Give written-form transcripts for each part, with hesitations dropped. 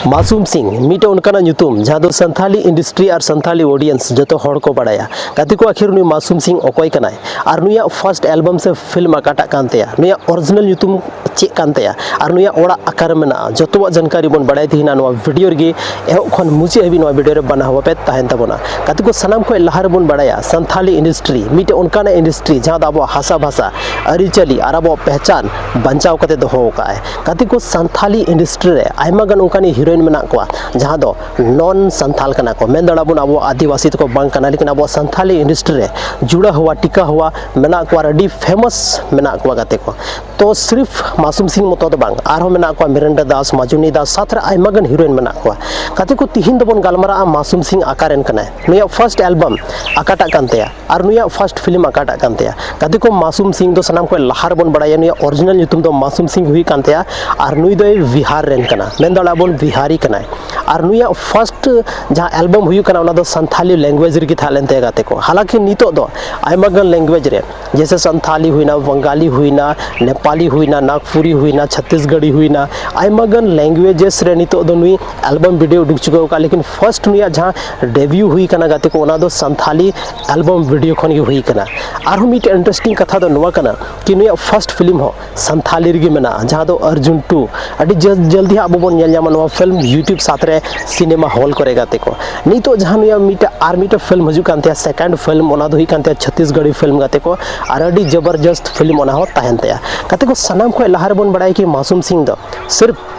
मासूम सिंह मीटे उनका न्यूतुम जहाँ दो संथाली इंडस्ट्री और संथाली ऑडियंस जो हड़ को बड़ाया कति को आखिर नुई मासूम सिंह अकोय कनाय और नुया फर्स्ट एल्बम से फिल्म अकाटा कानतेया नुया ओरिजिनल न्यूतुम चेक कानतेया और नुया ओड़ा आकार मेना जो जानकारी बन बड़ाय थीना नुआ वीडियो रे एहो खन मुचे हबी नुआ वीडियो रे बना हुआ पे तहन तबना कति को सनाम को लहार बन बड़ाया संथाली इंडस्ट्री मीटे उनका इंडस्ट्री जहाँ अब हासा भाषा अरिचली और अब पहचान बचाव करते दोहो का कति को संथाली इंडस्ट्री रे आयमा गन उनकानी हीरोइन मेना को जहाँ दो नॉन संथाल कना को मेन दड़ाबुन अब आदिवासी को बांग कना लेकिन अब संथाली इंडस्ट्री रे जुड़ा हुआ टिका हुआ मेना को अडी फेमस मेना को गाते को तो सिर्फ मासूम सिंह मतो दो बांग आरो मेना को मिरेंडा दास माजुनी दास साथ रे आयमा गन हीरोइन मेना को कते को तिहिन दबन गालमारा मासूम सिंह आकारन कना नुया फर्स्ट एल्बम आकाटा कानतेया और नुया फर्स्ट फिल्म आकाटा कानतेया कते को मासूम सिंह दो सनाम को लहार बन बड़ाया नुया ओरिजिनल न्यूतुम दो मासूम सिंह हुई कानतेया और नुई दो बिहार रेन कना मेन दड़ाबुन बिहारी कना और नुया फर्स्ट जहाँ एल्बम हुई कना उना दो संथाली लैंग्वेज रे थालेन ते गाते को हालांकि नितो दो आयमा गन लैंग्वेज रे जैसे संथाली हुईना बंगाली हुईना नेपाली हुईना नागपुरी हुईना छत्तीसगढ़ी हुईना आयमा गन लैंग्वेजेस रे नितो दो नुई एल्बम वीडियो उडुक चुका का लेकिन फर्स्ट नुया जहाँ डेब्यू हुई कना गाते को उना दो संथाली एल्बम वीडियो खन हुई कना और मिट इंटरेस्टिंग कथा दो नुआ कना कि नुया फर्स्ट फिल्म हो संथाली रे मेना जहाँ दो अर्जुन 2 अडी जल्दी अब बन नेल जामा नुआ फिल्म यूट्यूब साथ रे सिनेमा हॉल करे गाते को नितो जहाँ नुया मिट आर मिट फिल्म हजू कानते सेकंड फिल्म ओना दो ही कानते छत्तीसगढ़ी फिल्म गाते को और अडी जबरदस्त फिल्म ओना हो ताहनते कते को सनाम को लहार बन बड़ाई कि मासूम सिंह दो सिर्फ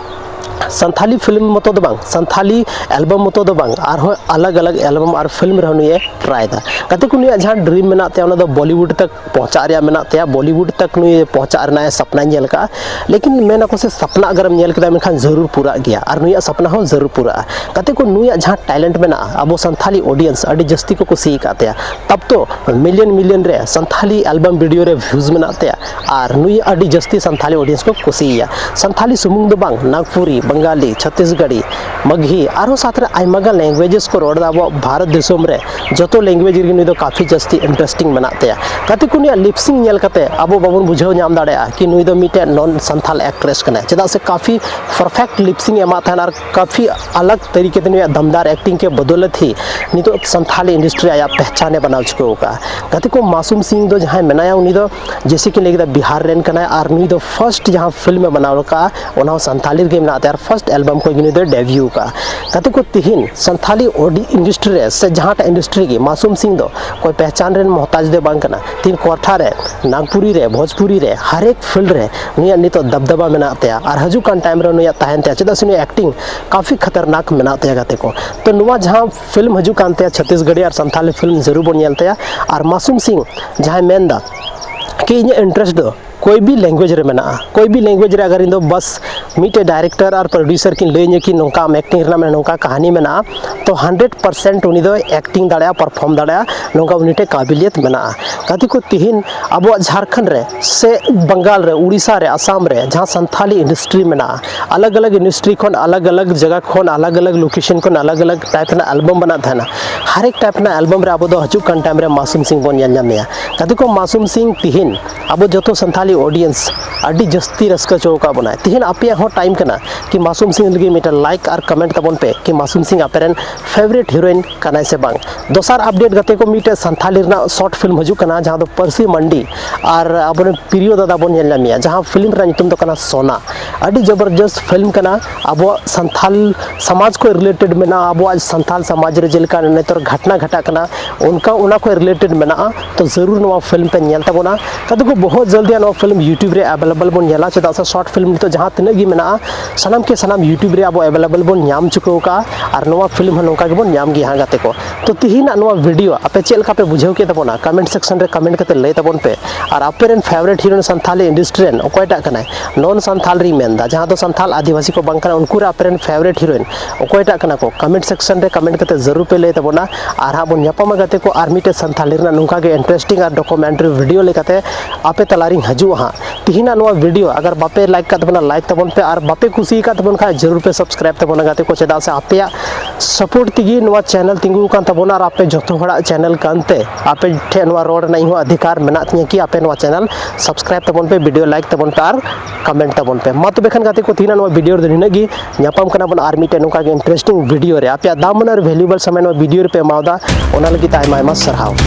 संथाली फिल्म मतो दो बांग संथाली एल्बम मतो दो बांग और अलग अलग एल्बम और फिल्म रहनुए ट्राई दा कते को नुया जहाँ ड्रीम मेना ते ओना दो बॉलीवुड तक पहुंचा रिया मेना ते बॉलीवुड तक नुए पहुंचा रना है सपना नेल का लेकिन मेना को से सपना अगर नेल केदा मेखान जरूर पूरा गया और नुया सपना हो जरूर पूरा कते को नुया जहाँ टैलेंट मेना अब संथाली ऑडियंस अडी जस्ती को कुसी काते तब तो मिलियन रे संथाली एल्बम वीडियो रे व्यूज मेना ते और नुया अडी जस्ती संथाली ऑडियंस को कुसिया संथाली सुमुंग दो बांग नागपुरी बंगाली छत्तीसगढ़ी मगही और साथ रे आयमागा लैंग्वेजेस को रोड अब भारत देशम रे जो लैंग्वेज रे दो काफ़ी जस्ती इंटरेस्टिंग मेनाते कते को नुया लिपसिंग नेल कते अब बाबन बुझाव नाम दाड़ेया कि नुई दो मिटे नॉन संथाल एक्ट्रेस कने चेदा से काफ़ी परफेक्ट लिपसिंग एमा था और काफ़ी अलग तरीके ते नुया दमदार एक्टिंग के बदौलत ही नितो संथाली इंडस्ट्री आया पहचाने बनाव चुके का कते को मासूम सिंह दो जहाँ मेनाया उनी दो जैसे कि लेके बिहार रेन कना और नुई दो फर्स्ट जहाँ फिल्म बनाव का ओना संथाली गे मेनाते और फर्स्ट एल्बम को गिनी दो डेब्यू का कते को तिहिन संथाली इंडस्ट्री रे से जहाँ इंडस्ट्री की मासूम सिंह दो कोई पहचान रेन मोहताज दे बांग कना तीन कोठा रे नागपुरी रे भोजपुरी रे हर एक फील्ड रे नुया नितो दबदबा मेनाते और हजूक टाइम रे नुया तहनते चेदा से एक्टिंग काफ़ी खतरनाक मेनाते गाते को तो नुआ जहाँ फिल्म हजूक कानते छत्तीसगढ़ी और संथाली फिल्म जरूर बन नेलते और मासूम सिंह जहाँ मेनदा कि इन इंटरेस्ट दो कोई भी लैंग्वेज रे मेना कोई भी लैंग्वेज रे अगर इन दो बस मिटे डायरेक्टर और प्रोड्यूसर की लेने की नौका एक्टिंग में नौका कहानी मेना तो 100% उनी दो एक्टिंग दाड़ा परफॉर्म दाड़ा नौका उनीटे काबिलियत मेना कति को तिहिन अब झारखंड रे से बंगाल रे उड़ीसा रे असम रे जहाँ संथाली इंडस्ट्री मेना अलग अलग इंडस्ट्री खन अलग अलग जगह खन अलग अलग लोकेशन खन अलग अलग टाइप ना एल्बम बना था हर एक टाइप ना एल्बम रे अब दो हजूक टाइम रे मासूम सिंह बन नामे कति को मासूम सिंह तिहिन अब जो संथाली ऑडियंस अडी जस्ती रस्का चौका बनाए तिहिन आपे हो टाइम कना कि मासूम सिंह लगे मिटा लाइक और कमेंट तबन पे कि मासूम सिंह आपेरन फेवरेट हीरोइन कनाय से बांग दोसार अपडेट गते को मिटे संथाली ना शॉर्ट फिल्म हजू कना जहाँ दो परसी मंडी और अब प्रियो दादा बन नेलमिया जहाँ फिल्म रा नितुम दो कना सोना अडी जबरदस्त फिल्म कना अब संथाल समाज को रिलेटेड में ना अब आज संथाल समाज रे जेलका नेतर घटना घटा कना उनका उना को रिलेटेड में ना तो जरूर नवा फिल्म पे नेल तबना कदो को बहुत जल्दी नवा फिल्म यूट्यूब रे अवेलेबल बन नेला चेदा से शॉर्ट फिल्म तो जहाँ तिना गी मेना सनाम के सनाम यूट्यूब रे अब अवेलेबल बन नाम चुको का और नवा फिल्म नौका के बन नाम गी हाँ गाते को तो तिहिना नवा वीडियो आपे चेल का पे बुझाव के तबना कमेंट सेक्शन रे कमेंट करते लय तबन पे और आपे रेन फेवरेट हीरोइन संथाली इंडस्ट्री रेन ओकयटा कनाय नॉन संथाल री मेनदा जहाँ तो संथाल आदिवासी को बंकना उनको रे आपे रेन फेवरेट हीरोइन ओकयटा कना को कमेंट सेक्शन रे कमेंट करते जरूर पे लय तबना और हाँ बन न्यापामा गाते को आर मिटे संथाली रे नौका के इंटरेस्टिंग और डॉक्यूमेंट्री वीडियो लेकाते आपे तलारी हजू हाँ तिहिना नवा वीडियो अगर बापे लाइक का तबना लाइक तबन पे पे और बापे कुसी का तबन खा जरूर पे सब्सक्राइब तबन गाते को चेदा से आपे सपोर्ट तिगी नवा चैनल तिंगु कान तबन और आपे जतो हड़ा चैनल कानते आपे ठे नवा रोड नहीं हो अधिकार मेना तिया कि आपे नवा चैनल सब्सक्राइब तबन पे वीडियो लाइक तबन पे और कमेंट तबन पे मा तबे खान गाते को तीना नवा वीडियो रे निनागी ᱧᱟᱯᱟᱢ ᱠᱟᱱᱟ ᱵᱚᱱ ᱟᱨ ᱢᱤᱫᱴᱮᱱ ᱱᱚᱝᱠᱟ ᱜᱮ ᱤᱱᱴᱟᱨᱮᱥᱴᱤᱝ ᱵᱷᱤᱰᱤᱭᱳ ᱨᱮ ᱟᱯᱮᱭᱟᱜ ᱫᱟᱢᱟᱱ ᱟᱨ ᱵᱷᱮᱞᱩᱭᱮᱵल ᱥᱚᱢᱚᱭ ᱱᱚᱣᱟ ᱵᱷᱤᱰᱤᱭᱳ ᱨᱮᱯᱮ ᱮᱢᱟᱣᱫᱟ ᱚᱱᱟ ᱞᱟᱹᱜᱤᱫ ᱟᱭᱢᱟ ᱟᱭᱢᱟ ᱥᱟᱨᱦᱟᱣ।